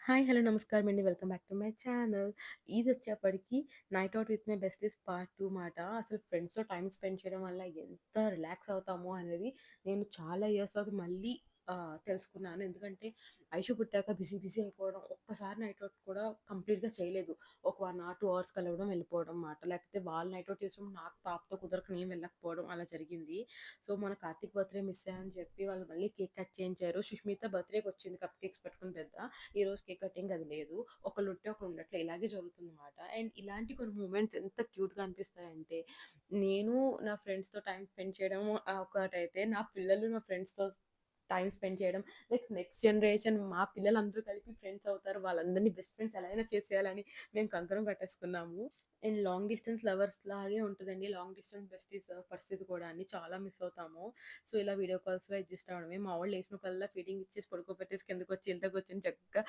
Hi. Hello. నమస్కారం అండి. Welcome back to my channel. ఇదొచ్చేప్పటికి 'night out with my besties part 2' మాట. అసలు ఫ్రెండ్స్‌తో టైమ్ స్పెండ్ చేయడం వల్ల ఎంత రిలాక్స్ అవుతామో అనేది నేను చాలా ఇయర్స్ తర్వాత మళ్ళీ తెలుసుకున్నాను. ఎందుకంటే ఐషు పుట్టాక బిజీ బిజీ అయిపోవడం. ఒక్కసారి నైట్ ఔట్ కూడా కంప్లీట్‌గా చేయలేదు. ఒక 1 అవర్, 2 అవర్స్ కలవడం, వెళ్ళిపోవడం మాట. లేకపోతే వాళ్ళు నైట్ ఔట్ చేసినప్పుడు నాకు పాపతో కుదరక నేను వెళ్ళకపోవడం అలా జరిగింది. సో, మన కార్తీక్ బర్త్‌డే మిస్ అయ్యామని చెప్పి వాళ్ళు మళ్ళీ కేక్ కట్ చేయించారు. సుష్మిత బర్త్‌డేకొచ్చింది కప్ కేక్స్ పెట్టుకొని పెద్ద. ఈరోజు కేక్ కటింగ్ అది లేదు. ఒకళ్ళుంటే ఒకళ్ళుండట్లే. ఇలాగే జరుగుతుందన్నమాట. అండ్ ఇలాంటి కొన్ని మూమెంట్స్ ఎంత క్యూట్‌గా అనిపిస్తాయంటే, నేను నా ఫ్రెండ్స్‌తో టైమ్ స్పెండ్ చేయడం ఒకటైతే, నా పిల్లలు నా ఫ్రెండ్స్‌తో టైమ్ స్పెండ్ చేయడం. నెక్స్ట్ జనరేషన్ మా పిల్లలందరూ కలిపి ఫ్రెండ్స్ అవుతారు. వాళ్ళందరిని బెస్ట్ ఫ్రెండ్స్ ఎలా అయినా చేసేయాలని మేము కంకణం కట్టేసుకున్నాము. అండ్ లాంగ్ డిస్టెన్స్ లవర్స్ లాగే ఉంటదండి. లాంగ్ డిస్టెన్స్ బెస్టీస్ పరిస్థితి కూడా అండి. చాలా మిస్ అవుతాము. సో, ఇలా వీడియో కాల్స్‌లో అడ్జస్ట్ అవ్వడమే. మా వోళ్ళు లేసినప్పుడల్లా ఫీడింగ్ ఇచ్చేసి పడుకోబెట్టేసి కిందకొచ్చి ఇంట్లోకొచ్చి చక్కగా